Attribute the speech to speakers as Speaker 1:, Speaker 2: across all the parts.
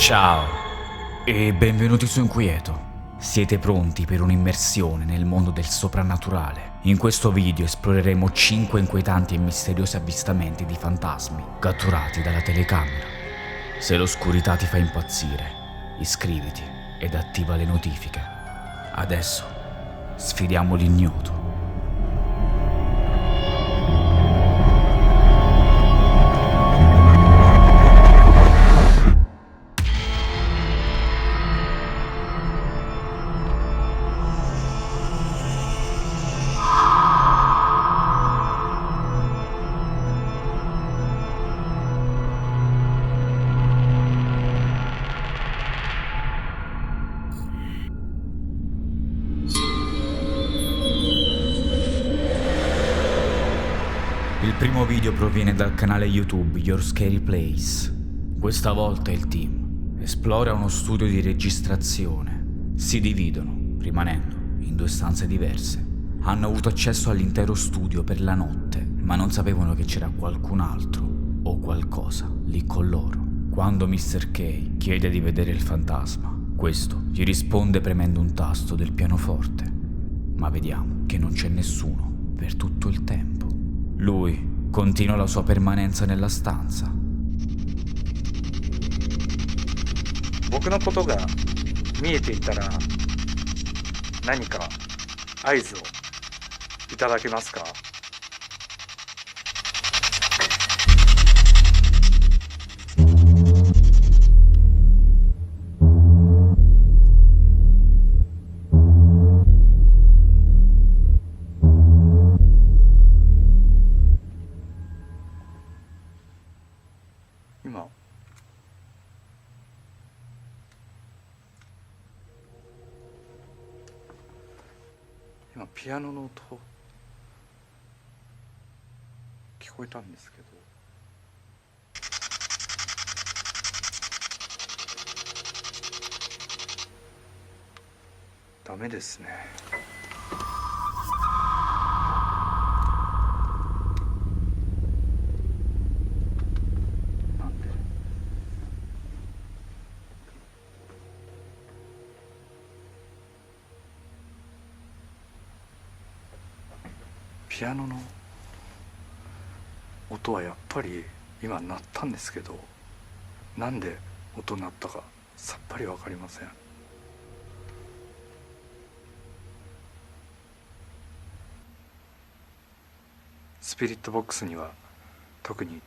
Speaker 1: Ciao e benvenuti su Inquieto. Siete pronti per un'immersione nel mondo del soprannaturale? In questo video esploreremo 5 inquietanti e misteriosi avvistamenti di fantasmi catturati dalla telecamera. Se l'oscurità ti fa impazzire, iscriviti ed attiva le notifiche. Adesso sfidiamo l'ignoto. Il primo video proviene dal canale YouTube Your Scary Place. Questa volta il team esplora uno studio di registrazione. Si dividono, rimanendo in 2 stanze diverse. Hanno avuto accesso all'intero studio per la notte, ma non sapevano che c'era qualcun altro o qualcosa lì con loro. Quando Mr. K chiede di vedere il fantasma, questo gli risponde premendo un tasto del pianoforte. Ma vediamo che non c'è nessuno per tutto il tempo. Lui continua la sua permanenza nella stanza.
Speaker 2: 僕のことが見えていたら何か合図をいただけますか？今ピアノの音聞こえたんですけど、ダメですね。なんで？ピアノの音はやっぱり今鳴ったんですけど、なんで音鳴ったかさっぱり分かりません。スピリットボックスには特に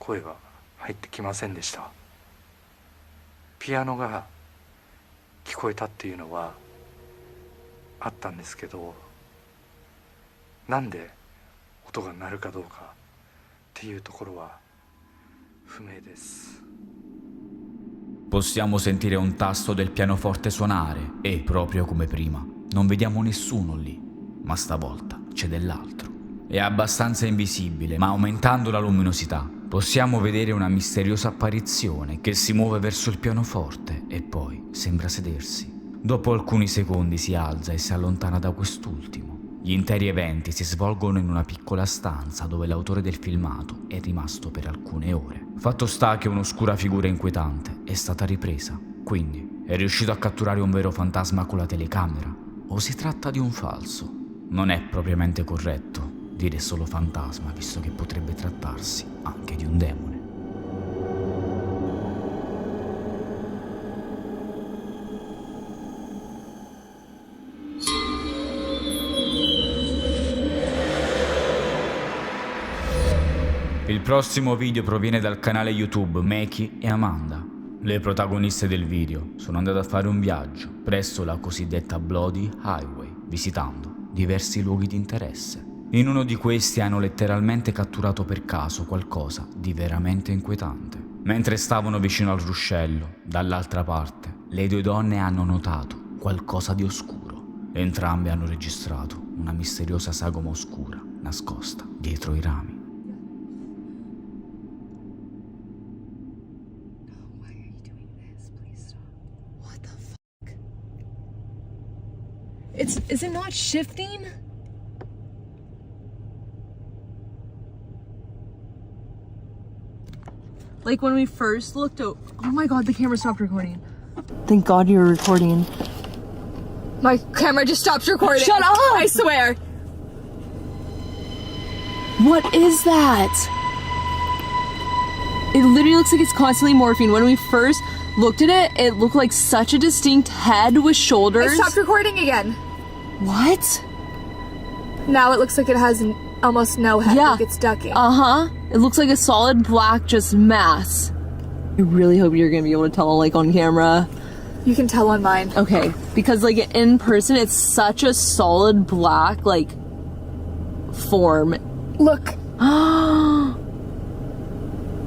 Speaker 2: 声が入ってきませんでした。ピアノが聞こえたっていうのはあったんですけど、なんで音が鳴るかどうかっていうところは不明です。
Speaker 1: Possiamo sentire un tasto del pianoforte suonare e, proprio come prima, non vediamo nessuno lì, ma stavolta c'è dell'altro. È abbastanza invisibile, ma aumentando la luminosità possiamo vedere una misteriosa apparizione che si muove verso il pianoforte e poi sembra sedersi. Dopo alcuni secondi si alza e si allontana da quest'ultimo. Gli interi eventi si svolgono in una piccola stanza dove l'autore del filmato è rimasto per alcune ore. Fatto sta che un'oscura figura inquietante è stata ripresa, quindi è riuscito a catturare un vero fantasma con la telecamera? O si tratta di un falso? Non è propriamente corretto dire solo fantasma, visto che potrebbe trattarsi anche di un demone. Il prossimo video proviene dal canale YouTube Meki e Amanda. Le protagoniste del video sono andate a fare un viaggio presso la cosiddetta Bloody Highway, visitando diversi luoghi di interesse. In uno di questi hanno letteralmente catturato per caso qualcosa di veramente inquietante. Mentre stavano vicino al ruscello, dall'altra parte, le 2 donne hanno notato qualcosa di oscuro. Entrambe hanno registrato una misteriosa sagoma oscura nascosta dietro i rami.
Speaker 3: Is it not shifting?
Speaker 4: Like when we first looked oh my god, the camera stopped recording. Thank God you were recording.
Speaker 5: My camera just stopped recording.
Speaker 4: Shut up!
Speaker 5: I swear.
Speaker 4: What is that? It literally looks like it's constantly morphing. When we first looked at it, it looked like such a distinct head with shoulders.
Speaker 5: I stopped recording again.
Speaker 4: What?
Speaker 5: Now it looks like it has almost no head.
Speaker 4: Yeah.
Speaker 5: Like it's ducking.
Speaker 4: Uh-huh. It looks like a solid black just mass. I really hope you're gonna be able to tell like on camera.
Speaker 5: You can tell on mine.
Speaker 4: Okay, because like in person it's such a solid black like form.
Speaker 5: Look.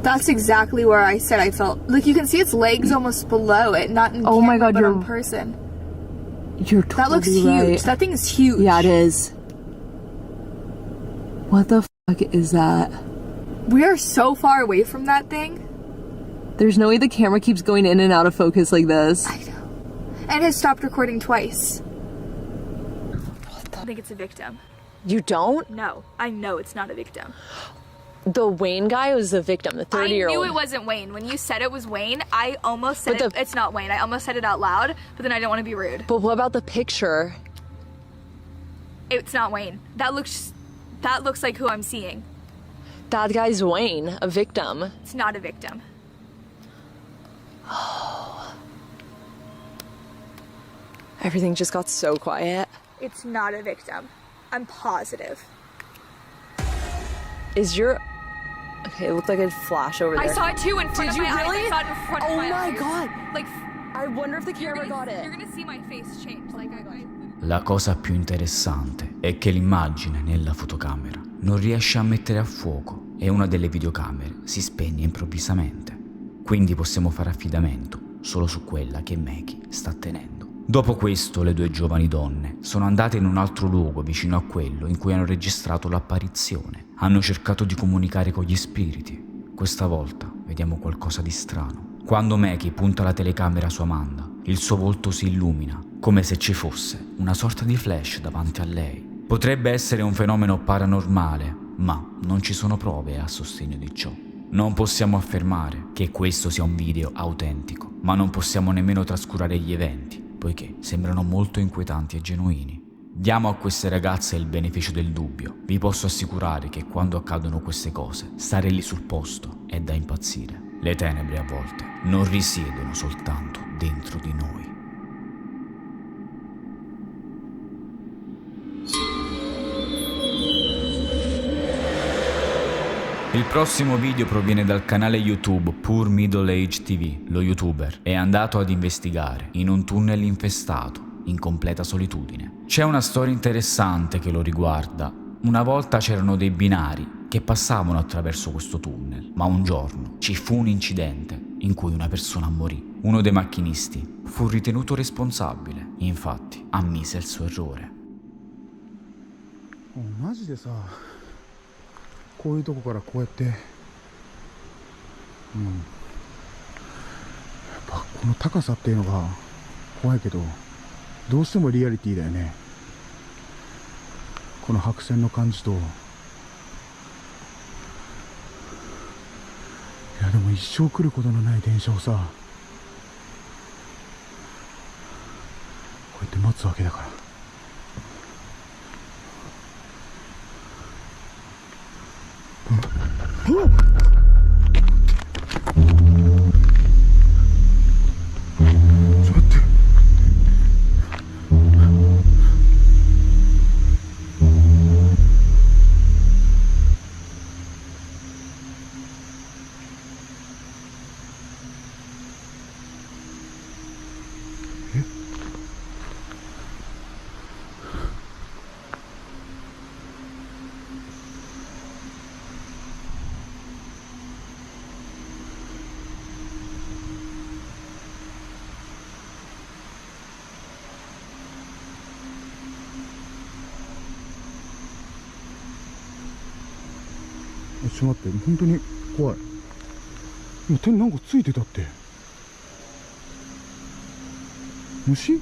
Speaker 5: That's exactly where I said I felt. Like you can see its legs almost below it, not in
Speaker 4: Oh my
Speaker 5: camera,
Speaker 4: God,
Speaker 5: but
Speaker 4: you're-
Speaker 5: in person.
Speaker 4: You're totally
Speaker 5: That looks huge.
Speaker 4: right.
Speaker 5: That thing is huge.
Speaker 4: Yeah, it is. What the fuck is that?
Speaker 5: We are so far away from that thing.
Speaker 4: There's no way the camera keeps going in and out of focus like this.
Speaker 5: I know. And it has stopped recording twice. I think it's a victim.
Speaker 4: You don't?
Speaker 5: No, I know it's not a victim.
Speaker 4: The Wayne guy was the victim, the 30-year-old.
Speaker 5: I knew it wasn't Wayne. When you said it was Wayne, I almost said
Speaker 4: But
Speaker 5: it's not Wayne. I almost said it out loud, but then I didn't want to be rude.
Speaker 4: But what about the picture?
Speaker 5: It's not Wayne. That looks like who I'm seeing.
Speaker 4: That guy's Wayne, a victim.
Speaker 5: It's not a victim.
Speaker 4: Everything just got so quiet.
Speaker 5: It's not a victim. I'm positive.
Speaker 4: Is your... Okay, it looked like it'd flash over there.
Speaker 5: I saw it too in front of
Speaker 4: Did
Speaker 5: my
Speaker 4: you really?
Speaker 5: eyes. I saw it in front of
Speaker 4: Oh
Speaker 5: my
Speaker 4: my
Speaker 5: eyes.
Speaker 4: God.
Speaker 5: Like,
Speaker 4: I wonder if the
Speaker 5: you're
Speaker 4: camera got
Speaker 5: gonna,
Speaker 4: it.
Speaker 5: you're gonna see my face change. Like,
Speaker 1: La cosa più interessante è che l'immagine nella fotocamera non riesce a mettere a fuoco e una delle videocamere si spegne improvvisamente. Quindi possiamo fare affidamento solo su quella che Maki sta tenendo. Dopo questo le due giovani donne sono andate in un altro luogo vicino a quello in cui hanno registrato l'apparizione. Hanno cercato di comunicare con gli spiriti. Questa volta vediamo qualcosa di strano. Quando Maki punta la telecamera su Amanda, il suo volto si illumina, come se ci fosse una sorta di flash davanti a lei. Potrebbe essere un fenomeno paranormale, ma non ci sono prove a sostegno di ciò. Non possiamo affermare che questo sia un video autentico, ma non possiamo nemmeno trascurare gli eventi, poiché sembrano molto inquietanti e genuini. Diamo a queste ragazze il beneficio del dubbio. Vi posso assicurare che quando accadono queste cose, stare lì sul posto è da impazzire. Le tenebre a volte non risiedono soltanto dentro di noi. Il prossimo video proviene dal canale YouTube Poor Middle Age TV. Lo youtuber è andato ad investigare in un tunnel infestato, in completa solitudine. C'è una storia interessante che lo riguarda. Una volta c'erano dei binari che passavano attraverso questo tunnel, ma un giorno ci fu un incidente in cui una persona morì. Uno dei macchinisti fu ritenuto responsabile, infatti ammise il suo errore.
Speaker 6: マジでさ、こういうとこからこうやって、やっぱこの高さっていうのが怖いけど、どうしてもリアリティだよね。この白線の感じと、いやでも一生来ることのない電車をさ、こうやって待つわけだから。ちょっと待って、本当に怖い。今手になんかついてたって。虫？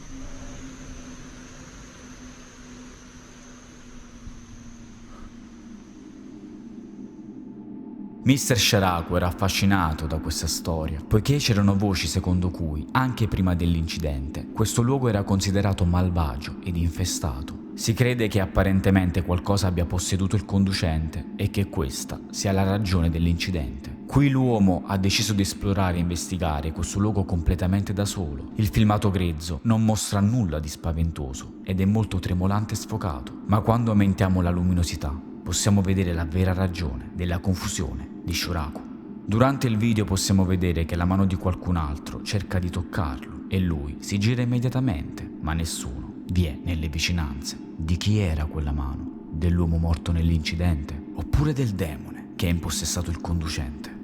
Speaker 1: Mr. Sharaku era affascinato da questa storia, poiché c'erano voci secondo cui, anche prima dell'incidente, questo luogo era considerato malvagio ed infestato. Si crede che apparentemente qualcosa abbia posseduto il conducente e che questa sia la ragione dell'incidente. Qui l'uomo ha deciso di esplorare e investigare questo luogo completamente da solo. Il filmato grezzo non mostra nulla di spaventoso ed è molto tremolante e sfocato, ma quando aumentiamo la luminosità possiamo vedere la vera ragione della confusione di Shoraku. Durante il video possiamo vedere che la mano di qualcun altro cerca di toccarlo e lui si gira immediatamente, ma nessuno vi è nelle vicinanze. Di chi era quella mano? Dell'uomo morto nell'incidente? Oppure del demone che ha impossessato il conducente?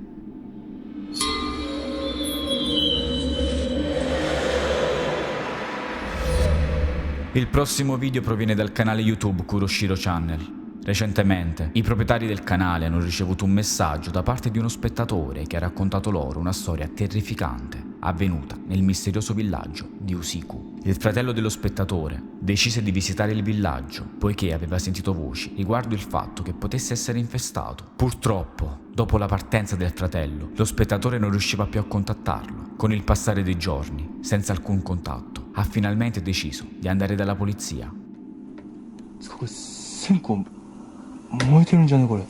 Speaker 1: Il prossimo video proviene dal canale YouTube Kuroshiro Channel. Recentemente, i proprietari del canale hanno ricevuto un messaggio da parte di uno spettatore che ha raccontato loro una storia terrificante avvenuta nel misterioso villaggio di Usiku. Il fratello dello spettatore decise di visitare il villaggio poiché aveva sentito voci riguardo il fatto che potesse essere infestato. Purtroppo, dopo la partenza del fratello, lo spettatore non riusciva più a contattarlo. Con il passare dei giorni, senza alcun contatto, ha finalmente deciso di andare dalla polizia.
Speaker 2: 燃えてるんじゃねこれ。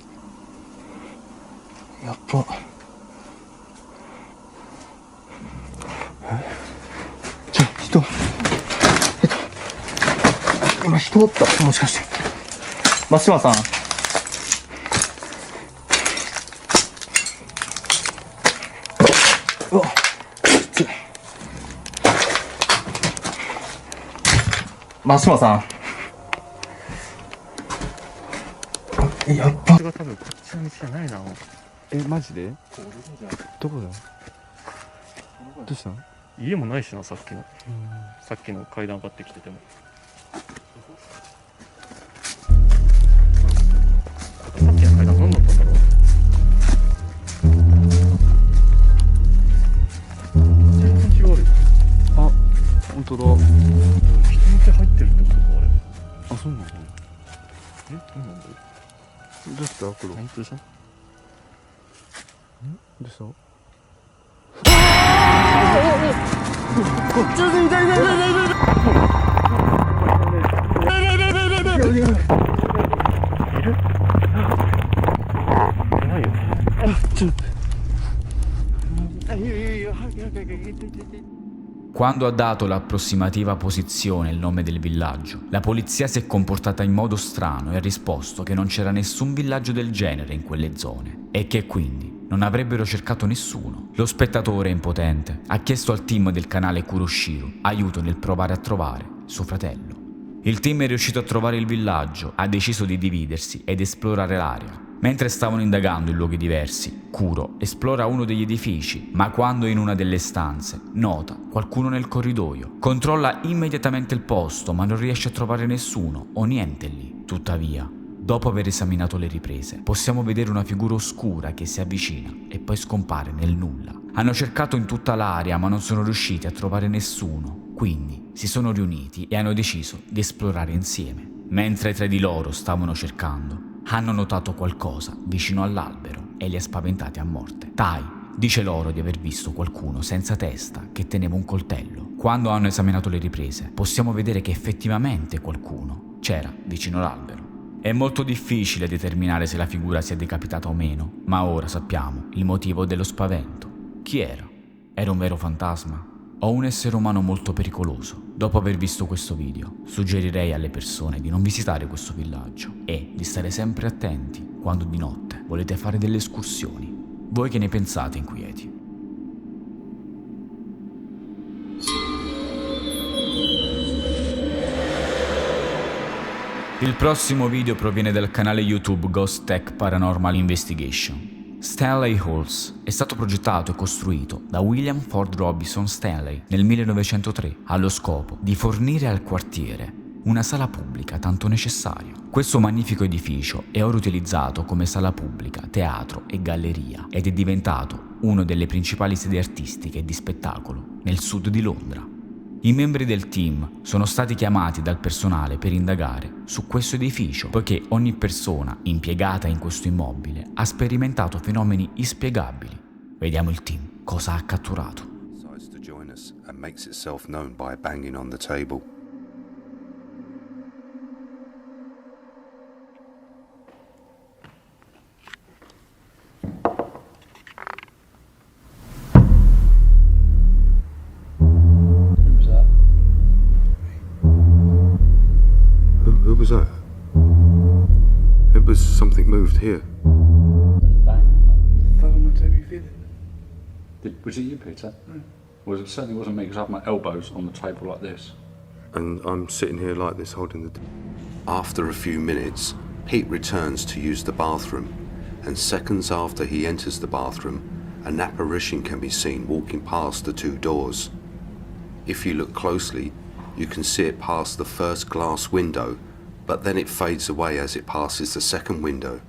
Speaker 2: やっぱ。人。今人おった。もしかして。松島さん。うわ。きつい。松島さん。やっぱ。が多分こっちの道じゃないな。
Speaker 6: マジで？どこだ？どうした？
Speaker 7: 家もないしな、さっきの。さっきの階段上がってきてても。さっきの階段何だったんだろう。全然気悪い。
Speaker 6: あ、本当だ。
Speaker 7: 人の手入ってるってことか、あれ。
Speaker 6: あ、そうなの？
Speaker 7: え、どうなんだろう。
Speaker 6: どうしたこれ？
Speaker 7: 本当でしょ？
Speaker 6: どうした？Quando
Speaker 1: ha dato l'approssimativa posizione e il nome del villaggio, la polizia si è comportata in modo strano e ha risposto che non c'era nessun villaggio del genere in quelle zone e che quindi non avrebbero cercato nessuno. Lo spettatore impotente ha chiesto al team del canale Kuroshiro aiuto nel provare a trovare suo fratello. Il team è riuscito a trovare il villaggio, ha deciso di dividersi ed esplorare l'area. Mentre stavano indagando in luoghi diversi, Kuro esplora uno degli edifici, ma quando è in una delle stanze nota qualcuno nel corridoio. Controlla immediatamente il posto, ma non riesce a trovare nessuno o niente lì. Tuttavia, dopo aver esaminato le riprese, possiamo vedere una figura oscura che si avvicina e poi scompare nel nulla. Hanno cercato in tutta l'area, ma non sono riusciti a trovare nessuno, quindi si sono riuniti e hanno deciso di esplorare insieme. Mentre tre di loro stavano cercando, hanno notato qualcosa vicino all'albero e li ha spaventati a morte. Tai dice loro di aver visto qualcuno senza testa che teneva un coltello. Quando hanno esaminato le riprese, possiamo vedere che effettivamente qualcuno c'era vicino all'albero. È molto difficile determinare se la figura sia decapitata o meno, ma ora sappiamo il motivo dello spavento. Chi era? Era un vero fantasma? O un essere umano molto pericoloso? Dopo aver visto questo video, suggerirei alle persone di non visitare questo villaggio e di stare sempre attenti quando di notte volete fare delle escursioni. Voi che ne pensate, inquieti? Il prossimo video proviene dal canale YouTube Ghost Tech Paranormal Investigation. Stanley Halls è stato progettato e costruito da William Ford Robinson Stanley nel 1903 allo scopo di fornire al quartiere una sala pubblica tanto necessaria. Questo magnifico edificio è ora utilizzato come sala pubblica, teatro e galleria ed è diventato una delle principali sedi artistiche e di spettacolo nel sud di Londra. I membri del team sono stati chiamati dal personale per indagare su questo edificio, poiché ogni persona impiegata in questo immobile ha sperimentato fenomeni inspiegabili. Vediamo il team cosa ha catturato.
Speaker 8: Decides to join us and makes itself known by banging on the table. Who was that? It was something moved here.
Speaker 9: Was it you, Peter? Well, it certainly wasn't me because I have my elbows on the table like this.
Speaker 8: And I'm sitting here like this holding the... After a few minutes, Pete returns to use the bathroom, and seconds after he enters the bathroom, an apparition can be seen walking past the two doors. If you look closely, you can see it past the first glass window, but then it fades away as it passes the second window.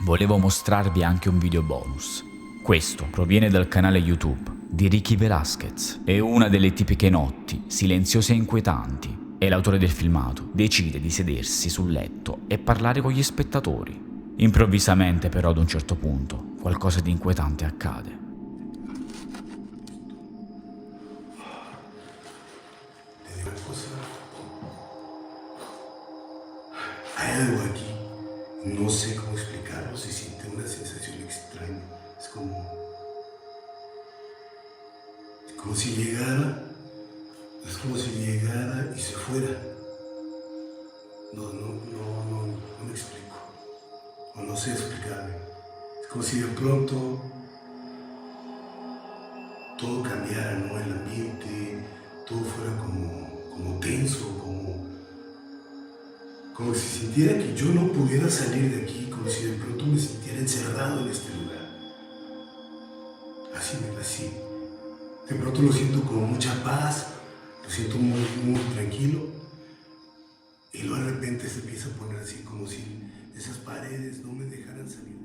Speaker 1: Volevo mostrarvi anche un video bonus. Questo proviene dal canale YouTube di Ricky Velasquez. È una delle tipiche notti silenziose e inquietanti e l'autore del filmato decide di sedersi sul letto e parlare con gli spettatori. Improvvisamente però ad un certo punto qualcosa di inquietante accade.
Speaker 10: Hay algo aquí, no sé cómo explicarlo, se siente una sensación extraña, es como si llegara, y se fuera. No me explico, o no sé explicarme. Es como si de pronto todo cambiara, ¿no? El ambiente, todo fuera como tenso, como si sintiera que yo no pudiera salir de aquí, como si de pronto me sintiera encerrado en este lugar. Así. De pronto lo siento con mucha paz, lo siento muy tranquilo, y luego de repente se empieza a poner así como si esas paredes no me dejaran salir de aquí.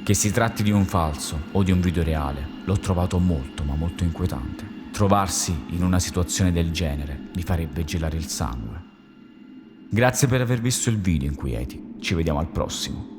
Speaker 1: Che si tratti di un falso o di un video reale, l'ho trovato molto ma molto inquietante. Trovarsi in una situazione del genere mi farebbe gelare il sangue. Grazie per aver visto il video, inquieti. Ci vediamo al prossimo.